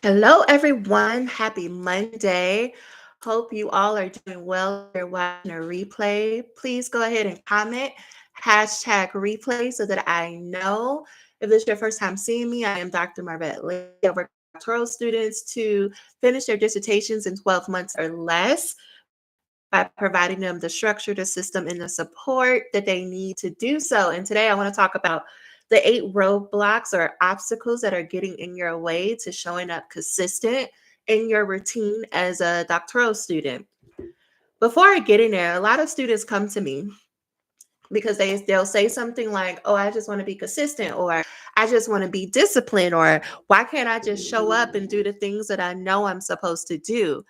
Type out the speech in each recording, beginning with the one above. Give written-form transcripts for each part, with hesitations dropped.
Hello, everyone. Happy Monday. Hope you all are doing well. If you're watching a replay, please go ahead and comment hashtag replay so that I know. If this is your first time seeing me, I am Dr. Marvette Lacy. I work with doctoral students to finish their dissertations in 12 months or less by providing them the structure, the system, and the support that they need to do so. And today I want to talk about the 8 roadblocks or obstacles that are getting in your way to showing up consistent in your routine as a doctoral student. Before I get in there, a lot of students come to me because they'll say something like, "Oh, I just want to be consistent," or "I just want to be disciplined," or "Why can't I just show up and do the things that I know I'm supposed to do?"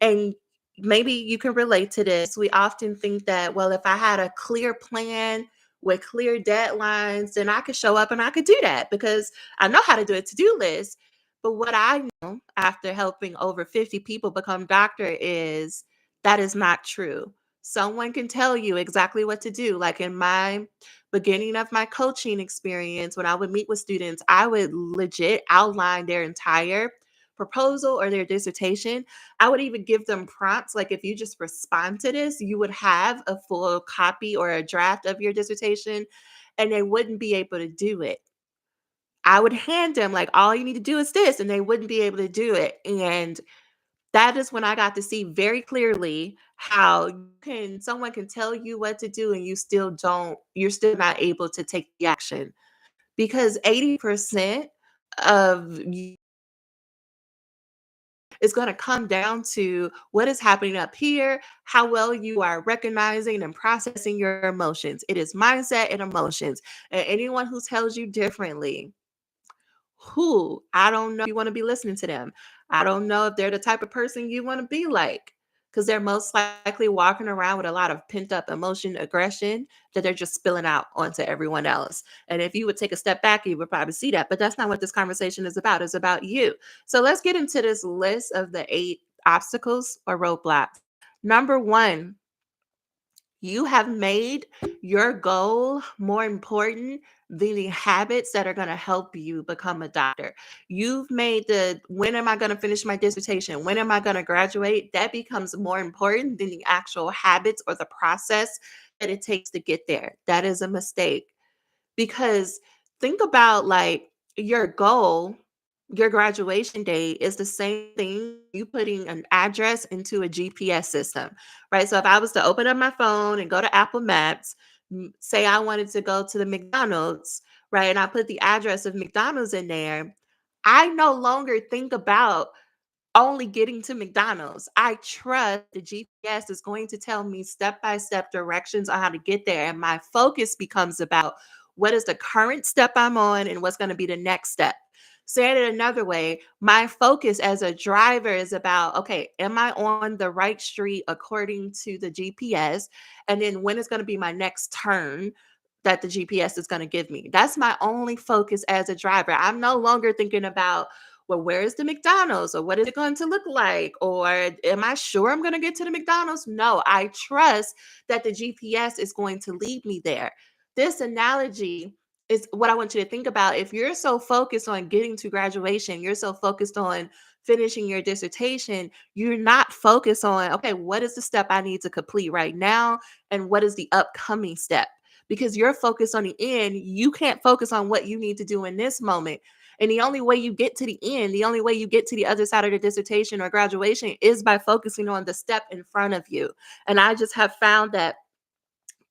And maybe you can relate to this. We often think that, well, if I had a clear plan with clear deadlines, then I could show up and I could do that because I know how to do a to-do list. But what I know after helping over 50 people become doctor is that is not true. Someone can tell you exactly what to do. Like in my beginning of my coaching experience, when I would meet with students, I would legit outline their entire proposal or their dissertation. I would even give them prompts. Like if you just respond to this, you would have a full copy or a draft of your dissertation and they wouldn't be able to do it. I would hand them like all you need to do is this and they wouldn't be able to do it. And that is when I got to see very clearly how someone can tell you what to do and you're still not able to take the action because 80% of is going to come down to what is happening up here, how well you are recognizing and processing your emotions. It is mindset and emotions. And anyone who tells you differently, I don't know if you want to be listening to them. I don't know if they're the type of person you want to be like because they're most likely walking around with a lot of pent up emotion, aggression that they're just spilling out onto everyone else. And if you would take a step back, you would probably see that. But that's not what this conversation is about. It's about you. So let's get into this list of the 8 obstacles or roadblocks. Number one, you have made your goal more important than the habits that are going to help you become a doctor. You've made the when am I going to finish my dissertation? When am I going to graduate? That becomes more important than the actual habits or the process that it takes to get there. That is a mistake because think about like your goal, your graduation date is the same thing you putting an address into a GPS system, right? So if I was to open up my phone and go to Apple Maps, say I wanted to go to the McDonald's, right? And I put the address of McDonald's in there, I no longer think about only getting to McDonald's. I trust the GPS is going to tell me step by step directions on how to get there. And my focus becomes about what is the current step I'm on and what's going to be the next step. Saying it another way, my focus as a driver is about, okay, am I on the right street according to the GPS? And then when is going to be my next turn that the GPS is going to give me? That's my only focus as a driver. I'm no longer thinking about, well, where is the McDonald's or what is it going to look like? Or am I sure I'm going to get to the McDonald's? No, I trust that the GPS is going to lead me there. This analogy is what I want you to think about. If you're so focused on getting to graduation, you're so focused on finishing your dissertation, you're not focused on, okay, what is the step I need to complete right now? And what is the upcoming step? Because you're focused on the end, you can't focus on what you need to do in this moment. And the only way you get to the end, the only way you get to the other side of the dissertation or graduation is by focusing on the step in front of you. And I just have found that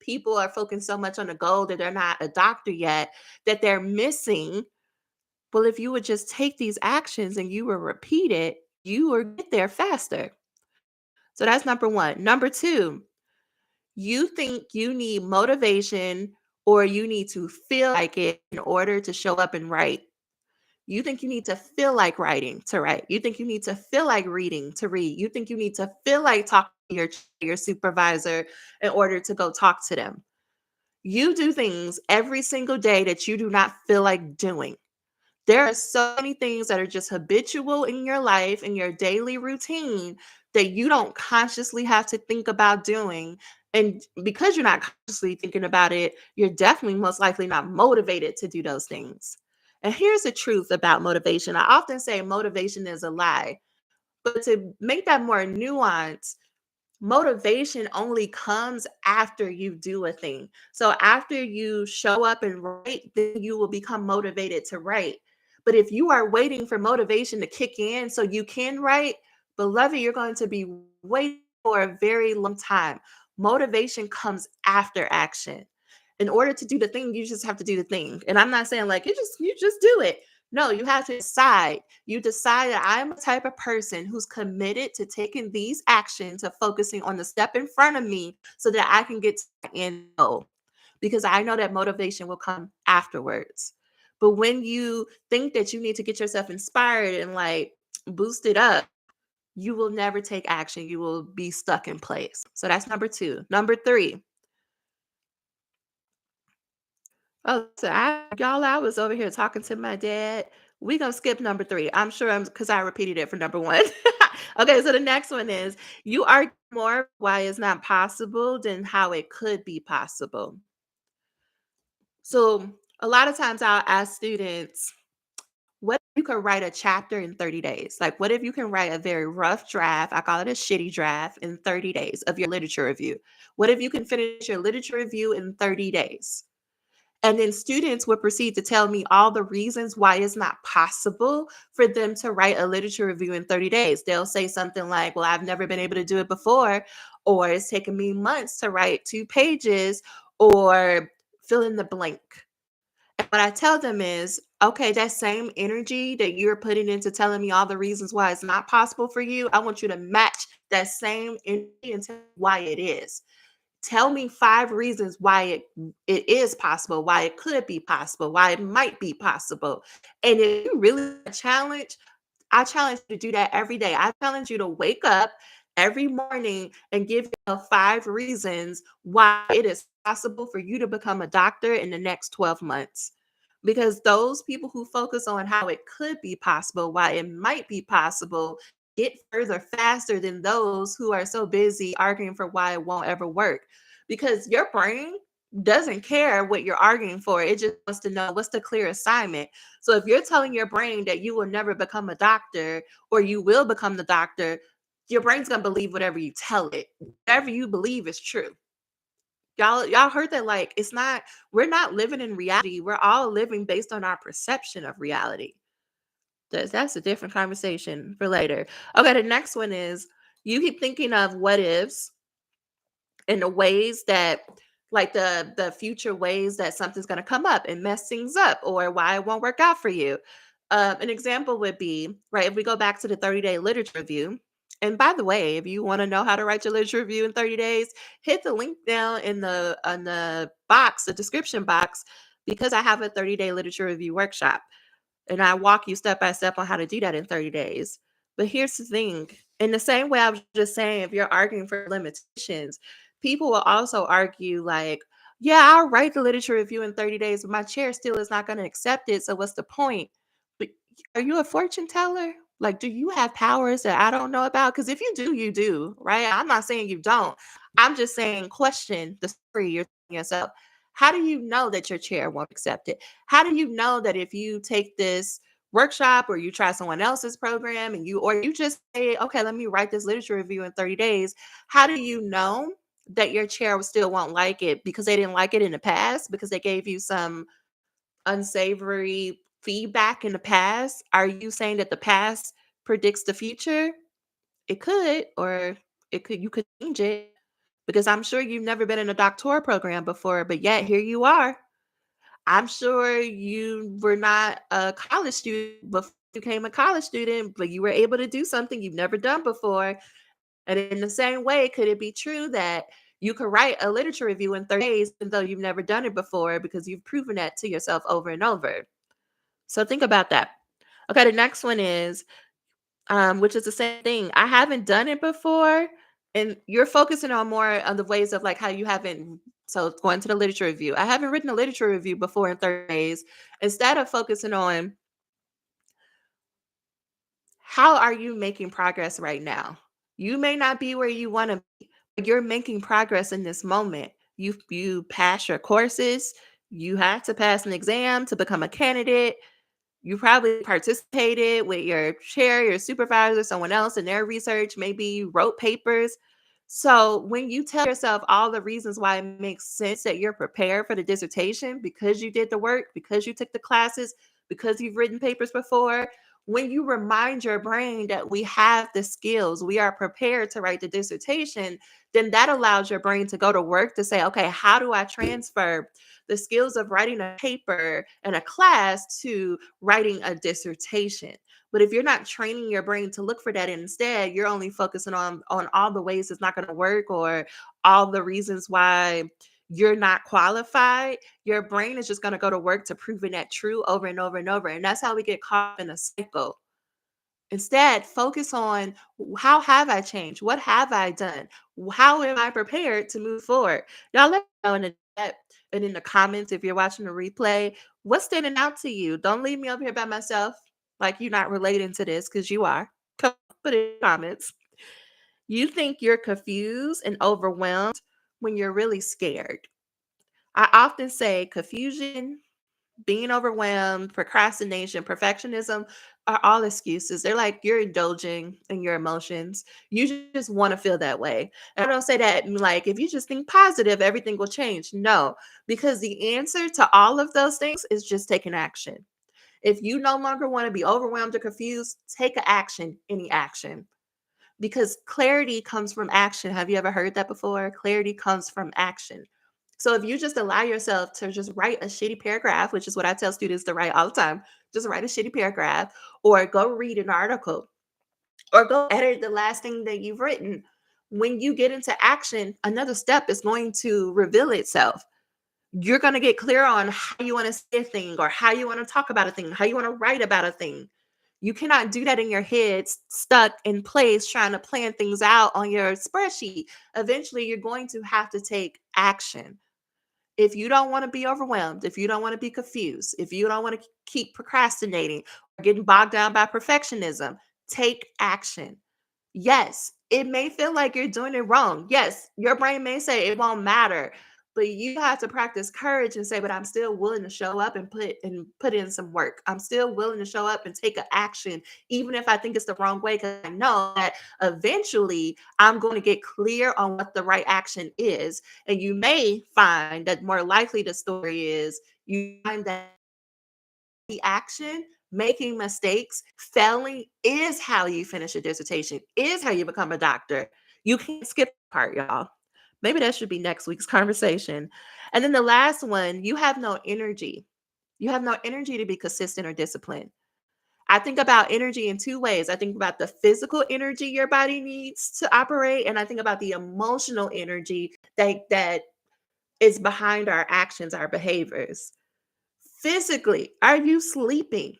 people are focused so much on the goal that they're not a doctor yet, that they're missing. Well, if you would just take these actions and you will repeat it, you will get there faster. So that's number one. Number two, you think you need motivation or you need to feel like it in order to show up and write. You think you need to feel like writing to write. You think you need to feel like reading to read. You think you need to feel like talking to your supervisor in order to go talk to them. You do things every single day that you do not feel like doing. There are so many things that are just habitual in your life, in your daily routine, that you don't consciously have to think about doing. And because you're not consciously thinking about it, you're definitely most likely not motivated to do those things. And here's the truth about motivation. I often say motivation is a lie, but to make that more nuanced, motivation only comes after you do a thing. So after you show up and write, then you will become motivated to write. But if you are waiting for motivation to kick in so you can write, beloved, you're going to be waiting for a very long time. Motivation comes after action. In order to do the thing, you just have to do the thing. And I'm not saying like you just do it. No, you have to decide. You decide that I'm a type of person who's committed to taking these actions, to focusing on the step in front of me so that I can get to the end goal. Because I know that motivation will come afterwards. But when you think that you need to get yourself inspired and like boosted up, you will never take action. You will be stuck in place. So that's number two. Number three. Oh, so I was over here talking to my dad. We gonna skip number three. I'm sure I'm because I repeated it for number one. Okay, so the next one is you argue more why it's not possible than how it could be possible. So a lot of times I'll ask students, what if you could write a chapter in 30 days? Like, what if you can write a very rough draft? I call it a shitty draft in 30 days of your literature review. What if you can finish your literature review in 30 days? And then students would proceed to tell me all the reasons why it's not possible for them to write a literature review in 30 days. They'll say something like, well, I've never been able to do it before, or it's taken me months to write 2 pages, or fill in the blank. And what I tell them is, okay, that same energy that you're putting into telling me all the reasons why it's not possible for you, I want you to match that same energy and tell me why it is. Tell me 5 reasons why it is possible, why it could be possible, why it might be possible. And if you really challenge, I challenge you to do that every day. I challenge you to wake up every morning and give yourself 5 reasons why it is possible for you to become a doctor in the next 12 months. Because those people who focus on how it could be possible, why it might be possible, get further faster than those who are so busy arguing for why it won't ever work. Because your brain doesn't care what you're arguing for. It just wants to know what's the clear assignment. So if you're telling your brain that you will never become a doctor or you will become the doctor, your brain's going to believe whatever you tell it. Whatever you believe is true. Y'all heard that like it's not we're not living in reality. We're all living based on our perception of reality. That's a different conversation for later. Okay, the next one is you keep thinking of what ifs and the ways that like the future ways that something's going to come up and mess things up or why it won't work out for you. An example would be right if we go back to the 30-day literature review. And by the way, if you want to know how to write your literature review in 30 days, hit the link down in the box, the description box, because I have a 30-day literature review workshop. And I walk you step by step on how to do that in 30 days. But here's the thing, in the same way I was just saying, if you're arguing for limitations, people will also argue, like, yeah, I'll write the literature review in 30 days, but my chair still is not going to accept it. So what's the point? But are you a fortune teller? Like, do you have powers that I don't know about? Because if you do, you do, right? I'm not saying you don't. I'm just saying question the story you're telling yourself. How do you know that your chair won't accept it? How do you know that if you take this workshop or you try someone else's program and you just say, okay, let me write this literature review in 30 days, how do you know that your chair still won't like it because they didn't like it in the past because they gave you some unsavory feedback in the past? Are you saying that the past predicts the future? It could, or you could change it because I'm sure you've never been in a doctoral program before, but yet here you are. I'm sure you were not a college student before you became a college student, but you were able to do something you've never done before. And in the same way, could it be true that you could write a literature review in 30 days, even though you've never done it before, because you've proven that to yourself over and over? So think about that. Okay, the next one is, which is the same thing. I haven't done it before, and you're focusing on more on the ways of like how you haven't. So going to the literature review, I haven't written a literature review before in 30 days. Instead of focusing on how are you making progress right now? You may not be where you want to be, but you're making progress in this moment. You pass your courses. You had to pass an exam to become a candidate. You probably participated with your chair, your supervisor, someone else in their research, maybe you wrote papers. So when you tell yourself all the reasons why it makes sense that you're prepared for the dissertation because you did the work, because you took the classes, because you've written papers before, when you remind your brain that we have the skills, we are prepared to write the dissertation, then that allows your brain to go to work to say, okay, how do I transfer the skills of writing a paper in a class to writing a dissertation? But if you're not training your brain to look for that, instead, you're only focusing on all the ways it's not going to work or all the reasons why you're not qualified, your brain is just going to go to work to proving that true over and over and over. And that's how we get caught in a cycle. Instead, focus on how have I changed? What have I done? How am I prepared to move forward? Y'all let me know in the chat and in the comments if you're watching the replay. What's standing out to you? Don't leave me over here by myself like you're not relating to this because you are. Come put it in the comments. You think you're confused and overwhelmed when you're really scared. I often say confusion, being overwhelmed, procrastination, perfectionism are all excuses. They're like you're indulging in your emotions. You just want to feel that way. And I don't say that like if you just think positive, everything will change. No, because the answer to all of those things is just taking action. If you no longer want to be overwhelmed or confused, take a action, any action. Because clarity comes from action. Have you ever heard that before? Clarity comes from action. So if you just allow yourself to just write a shitty paragraph, which is what I tell students to write all the time, just write a shitty paragraph or go read an article or go edit the last thing that you've written. When you get into action, another step is going to reveal itself. You're going to get clear on how you want to say a thing or how you want to talk about a thing, how you want to write about a thing. You cannot do that in your head, stuck in place, trying to plan things out on your spreadsheet. Eventually, you're going to have to take action. If you don't want to be overwhelmed, if you don't want to be confused, if you don't want to keep procrastinating or getting bogged down by perfectionism, take action. Yes, it may feel like you're doing it wrong. Yes, your brain may say it won't matter, but you have to practice courage and say, but I'm still willing to show up and put in some work. I'm still willing to show up and take an action, even if I think it's the wrong way, because I know that eventually I'm going to get clear on what the right action is. And you may find that more likely the story is you find that the action, making mistakes, failing is how you finish a dissertation, is how you become a doctor. You can't skip that part, y'all. Maybe that should be next week's conversation. And then the last one, you have no energy. You have no energy to be consistent or disciplined. I think about energy in two ways. I think about the physical energy your body needs to operate, and I think about the emotional energy that is behind our actions, our behaviors. Physically, are you sleeping?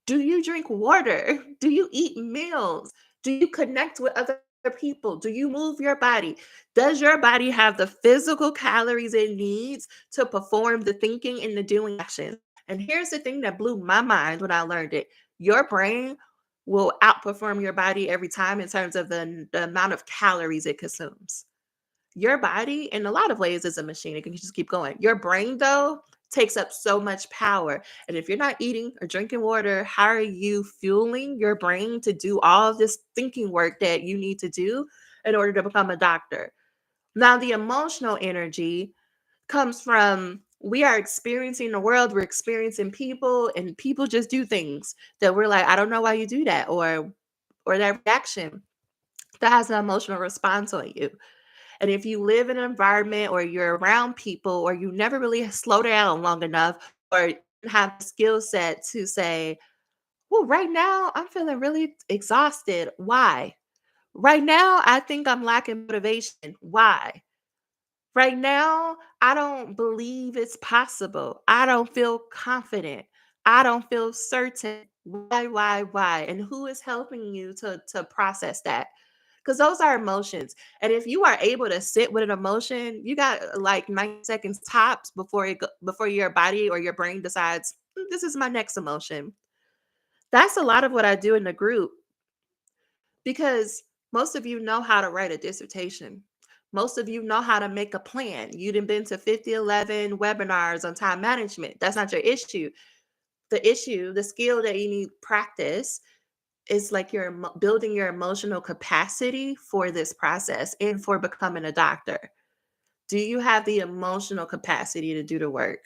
Do you drink water? Do you eat meals? Do you connect with other people? Do you move your body? Does your body have the physical calories it needs to perform the thinking and the doing action? And here's the thing that blew my mind when I learned it. Your brain will outperform your body every time in terms of the amount of calories it consumes. Your body, in a lot of ways, is a machine. It can just keep going. Your brain, though, takes up so much power. And if you're not eating or drinking water, how are you fueling your brain to do all of this thinking work that you need to do in order to become a doctor? Now, the emotional energy comes from we are experiencing the world, we're experiencing people, and people just do things that we're like, I don't know why you do that, or that reaction that has an emotional response on you. And if you live in an environment or you're around people or you never really slow down long enough or have the skill set to say, well, right now I'm feeling really exhausted. Why? Right now, I think I'm lacking motivation. Why? Right now, I don't believe it's possible. I don't feel confident. I don't feel certain. Why? And who is helping you to process that? Because those are emotions. And if you are able to sit with an emotion, you got like 90 seconds tops before your body or your brain decides, this is my next emotion." That's a lot of what I do in the group because most of you know how to write a dissertation. Most of you know how to make a plan. You've been to 50, 11 webinars on time management. That's not your issue. The skill that you need practice is like you're building your emotional capacity for this process and for becoming a doctor. Do you have the emotional capacity to do the work?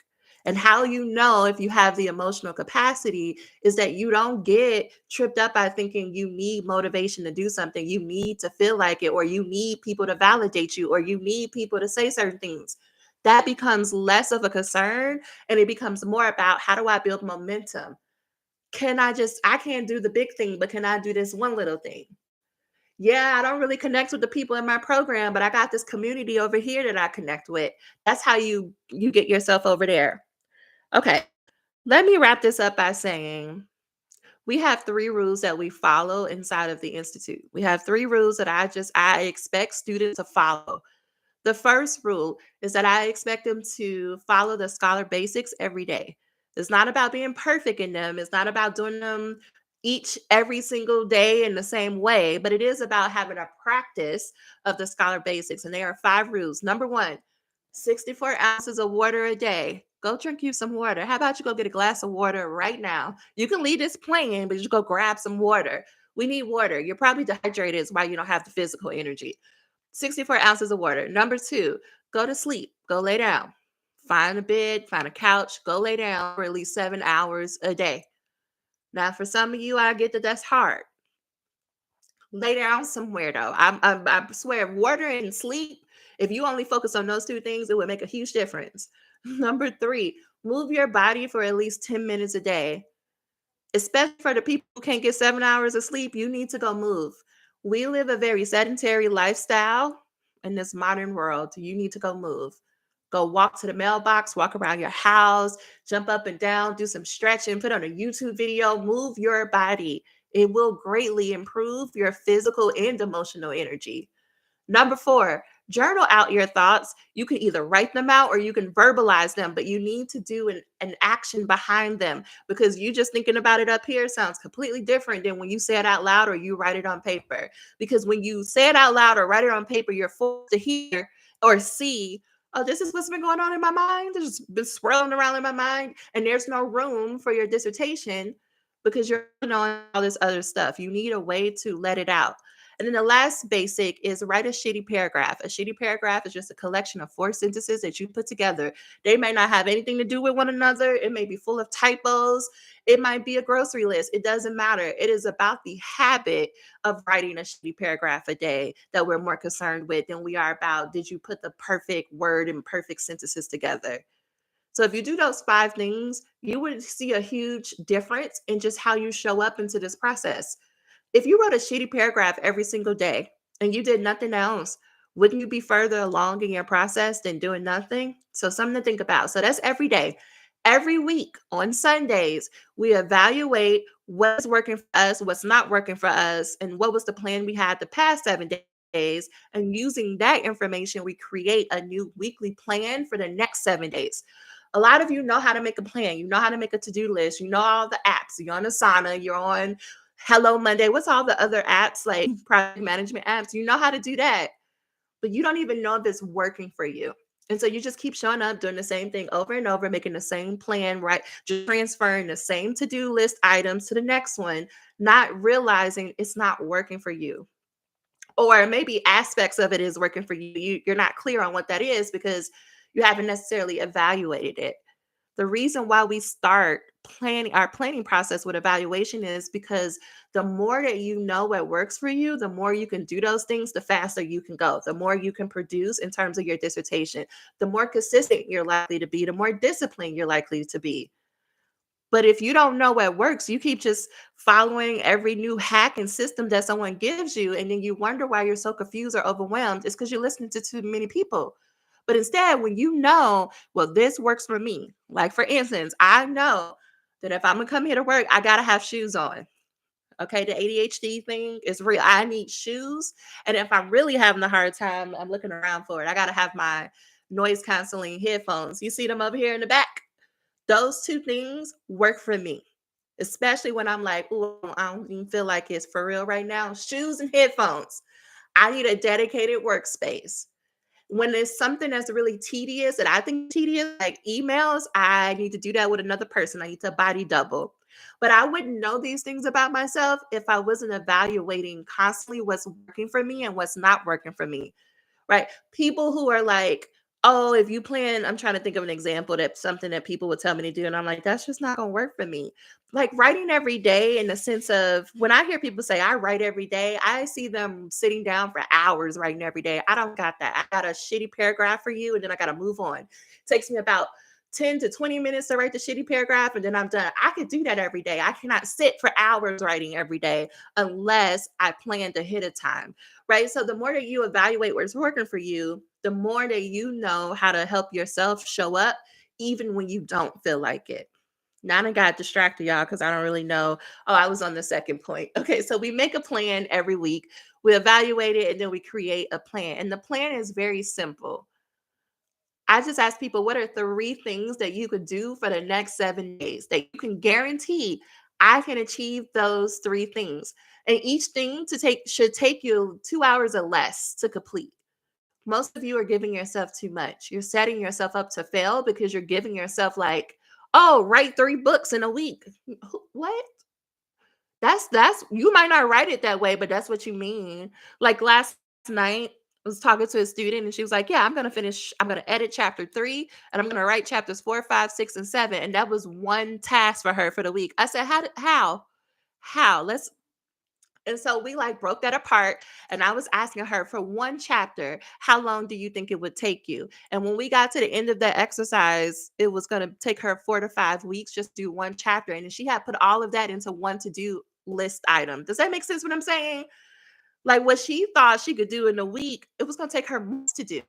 And how you know if you have the emotional capacity is that you don't get tripped up by thinking you need motivation to do something. You need to feel like it, or you need people to validate you, or you need people to say certain things. That becomes less of a concern, and it becomes more about, how do I build momentum? I can't do the big thing, but can I do this one little thing? Yeah, I don't really connect with the people in my program, but I got this community over here that I connect with. That's how you get yourself over there. Okay, let me wrap this up by saying we have three rules that we follow inside of the institute. We have three rules that I expect students to follow. The first rule is that I expect them to follow the scholar basics every day. It's not about being perfect in them. It's not about doing them each every single day in the same way, but it is about having a practice of the scholar basics. And there are five rules. Number one, 64 ounces of water a day. Go drink you some water. How about you go get a glass of water right now? You can leave this playing, but you go grab some water. We need water. You're probably dehydrated, is why you don't have the physical energy. 64 ounces of water. Number two, go to sleep. Go lay down. Find a bed, find a couch, go lay down for at least 7 hours a day. Now, for some of you, I get that that's hard. Lay down somewhere, though. I swear, water and sleep, if you only focus on those two things, it would make a huge difference. Number three, move your body for at least 10 minutes a day. Especially for the people who can't get 7 hours of sleep, you need to go move. We live a very sedentary lifestyle in this modern world. You need to go move. Go walk to the mailbox, walk around your house, jump up and down, do some stretching, put on a YouTube video, move your body. It will greatly improve your physical and emotional energy. Number four, journal out your thoughts. You can either write them out or you can verbalize them, but you need to do an action behind them, because you just thinking about it up here sounds completely different than when you say it out loud or you write it on paper. Because when you say it out loud or write it on paper, you're forced to hear or see, oh, this is what's been going on in my mind. This has been swirling around in my mind, and there's no room for your dissertation because you're on all this other stuff. You need a way to let it out. And then the last basic is write a shitty paragraph. A shitty paragraph is just a collection of four sentences that you put together. They may not have anything to do with one another. It may be full of typos. It might be a grocery list. It doesn't matter. It is about the habit of writing a shitty paragraph a day that we're more concerned with than we are about, did you put the perfect word and perfect sentences together? So if you do those five things, you would see a huge difference in just how you show up into this process. If you wrote a shitty paragraph every single day and you did nothing else, wouldn't you be further along in your process than doing nothing? So, something to think about. So, that's every day. Every week on Sundays, we evaluate what's working for us, what's not working for us, and what was the plan we had the past 7 days. And using that information, we create a new weekly plan for the next 7 days. A lot of you know how to make a plan. You know how to make a to-do list. You know all the apps. You're on Asana. You're on Hello Monday. What's all the other apps, like project management apps? You know how to do that, but you don't even know if it's working for you. And so you just keep showing up, doing the same thing over and over, making the same plan, right? Just transferring the same to-do list items to the next one, not realizing it's not working for you. Or maybe aspects of it is working for you. You're not clear on what that is because you haven't necessarily evaluated it. The reason why we start planning our planning process with evaluation is because the more that you know what works for you, the more you can do those things, the faster you can go, the more you can produce in terms of your dissertation, the more consistent you're likely to be, the more disciplined you're likely to be. But if you don't know what works, you keep just following every new hack and system that someone gives you, and then you wonder why you're so confused or overwhelmed. It's because you're listening to too many people. But instead, when you know, well, this works for me. Like, for instance, I know that if I'm gonna come here to work, I gotta have shoes on. Okay, the ADHD thing is real. I need shoes. And if I'm really having a hard time, I'm looking around for it. I gotta have my noise canceling headphones. You see them over here in the back? Those two things work for me, especially when I'm like, "Ooh, I don't even feel like it's for real right now." Shoes and headphones. I need a dedicated workspace. When it's something that's really tedious that I think tedious, like emails, I need to do that with another person. I need to body double. But I wouldn't know these things about myself if I wasn't evaluating constantly what's working for me and what's not working for me. Right? People who are like, "Oh, if you plan," I'm trying to think of an example that's something that people would tell me to do, and I'm like, "That's just not gonna work for me." Like writing every day in the sense of when I hear people say, "I write every day," I see them sitting down for hours writing every day. I don't got that. I got a shitty paragraph for you, and then I gotta move on. Takes me about 10 to 20 minutes to write the shitty paragraph, and then I'm done. I could do that every day. I cannot sit for hours writing every day unless I plan ahead of time, right? So the more that you evaluate what's working for you, the more that you know how to help yourself show up even when you don't feel like it. Now I got distracted, y'all, because I don't really know. Oh, I was on the second point. Okay, so we make a plan every week, we evaluate it, and then we create a plan. And the plan is very simple. I just ask people, what are three things that you could do for the next 7 days that you can guarantee I can achieve those three things? And each thing to take should take you 2 hours or less to complete. Most of you are giving yourself too much. You're setting yourself up to fail because you're giving yourself like, oh, write 3 books in a week. What? That's you might not write it that way, but that's what you mean. Like last night, I was talking to a student and she was like, "Yeah, I'm gonna edit chapter 3 and I'm gonna write chapters 4, 5, 6, and 7." And that was one task for her for the week. I said, How? How? Let's and so we like broke that apart. And I was asking her for one chapter, how long do you think it would take you? And when we got to the end of that exercise, it was going to take her 4 to 5 weeks just to do one chapter. And she had put all of that into one to do list item. Does that make sense what I'm saying? Like what she thought she could do in a week, it was going to take her months to do.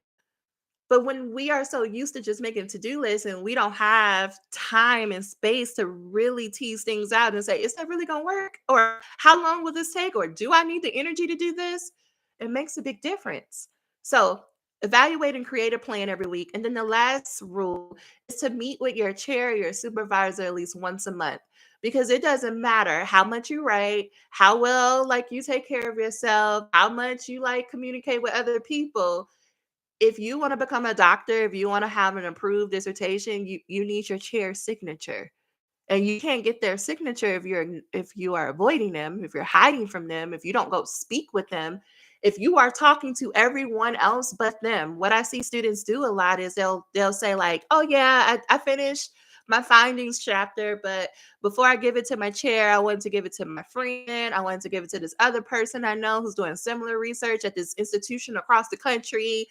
But when we are so used to just making to-do lists and we don't have time and space to really tease things out and say, is that really going to work? Or how long will this take? Or do I need the energy to do this? It makes a big difference. So evaluate and create a plan every week. And then the last rule is to meet with your chair, or your supervisor at least once a month. Because it doesn't matter how much you write, how well like you take care of yourself, how much you like communicate with other people, if you want to become a doctor, if you want to have an approved dissertation, you need your chair signature. And you can't get their signature if you are avoiding them, if you're hiding from them, if you don't go speak with them, if you are talking to everyone else but them. What I see students do a lot is they'll say like, "Oh yeah, I finished my findings chapter, but before I give it to my chair, I wanted to give it to my friend. I wanted to give it to this other person I know who's doing similar research at this institution across the country.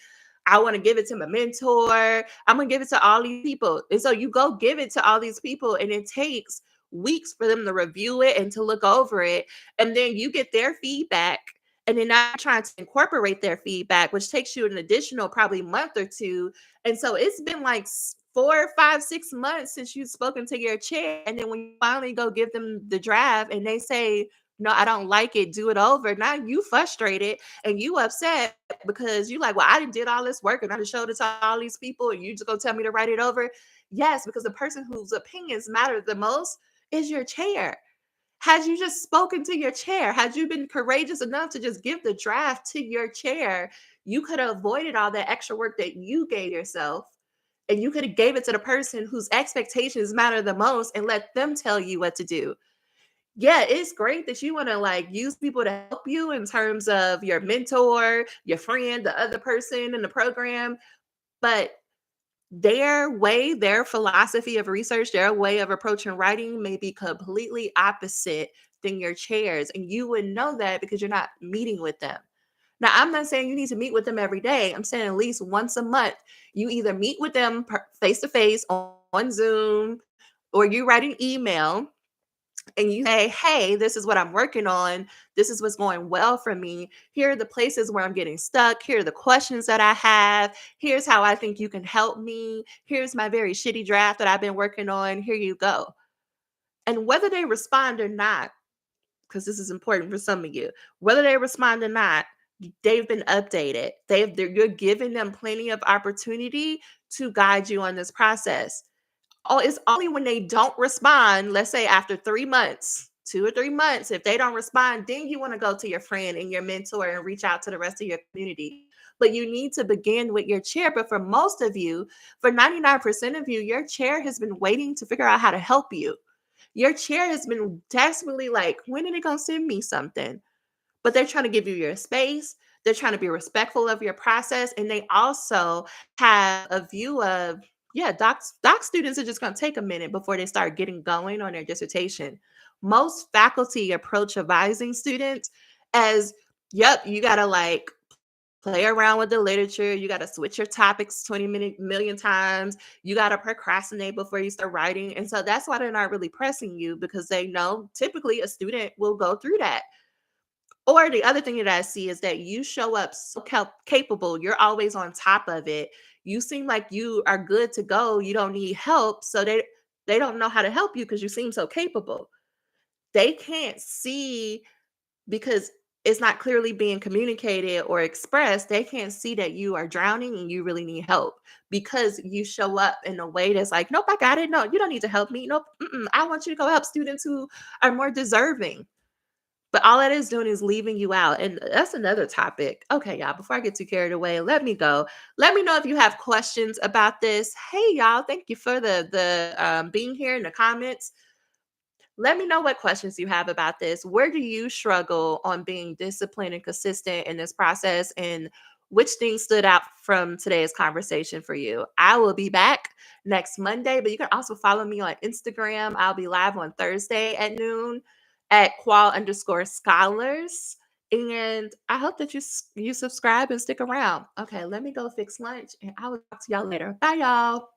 I want to give it to my mentor. I'm going to give it to all these people." And so you go give it to all these people, and it takes weeks for them to review it and to look over it. And then you get their feedback. And then now trying to incorporate their feedback, which takes you an additional probably month or two. And so it's been like 4, 5, 6 months since you've spoken to your chair. And then when you finally go give them the draft and they say, "No, I don't like it, do it over." Now you frustrated and you upset because you like, "Well, I did all this work and I just showed it to all these people and you just gonna tell me to write it over." Yes, because the person whose opinions matter the most is your chair. Had you just spoken to your chair, had you been courageous enough to just give the draft to your chair, you could have avoided all that extra work that you gave yourself. And you could have gave it to the person whose expectations matter the most and let them tell you what to do. Yeah, it's great that you want to like use people to help you in terms of your mentor, your friend, the other person in the program, but their way, their philosophy of research, their way of approaching writing may be completely opposite than your chairs. And you would know that because you're not meeting with them. Now, I'm not saying you need to meet with them every day. I'm saying at least once a month, you either meet with them face to face on Zoom or you write an email and you say, "Hey, this is what I'm working on. This is what's going well for me. Here are the places where I'm getting stuck. Here are the questions that I have. Here's how I think you can help me. Here's my very shitty draft that I've been working on. Here you go." And whether they respond or not, because this is important for some of you, whether they respond or not, they've been updated. You're giving them plenty of opportunity to guide you on this process. Oh, it's only when they don't respond, let's say after 3 months, 2 or 3 months, if they don't respond, then you wanna go to your friend and your mentor and reach out to the rest of your community. but you need to begin with your chair. But for most of you, for 99% of you, your chair has been waiting to figure out how to help you. Your chair has been desperately like, when are they going to send me something? But they're trying to give you your space. They're trying to be respectful of your process. And they also have a view of, yeah, doc students are just going to take a minute before they start getting going on their dissertation. Most faculty approach advising students as, yep, you got to like play around with the literature. You got to switch your topics 20 million times. You got to procrastinate before you start writing. And so that's why they're not really pressing you, because they know typically a student will go through that. Or the other thing that I see is that you show up so capable, you're always on top of it. You seem like you are good to go. You don't need help. So they don't know how to help you because you seem so capable. They can't see, because it's not clearly being communicated or expressed. They can't see that you are drowning and you really need help, because you show up in a way that's like, nope, I got it. No, you don't need to help me. Nope. I want you to go help students who are more deserving. But all that is doing is leaving you out. And that's another topic. Okay, y'all, before I get too carried away, let me go. Let me know if you have questions about this. Hey, y'all, thank you for the being here in the comments. Let me know what questions you have about this. Where do you struggle on being disciplined and consistent in this process? And which things stood out from today's conversation for you? I will be back next Monday, but you can also follow me on Instagram. I'll be live on Thursday at noon at qual_scholars. And I hope that you subscribe and stick around. Okay, let me go fix lunch, and I will talk to y'all later. Bye, y'all.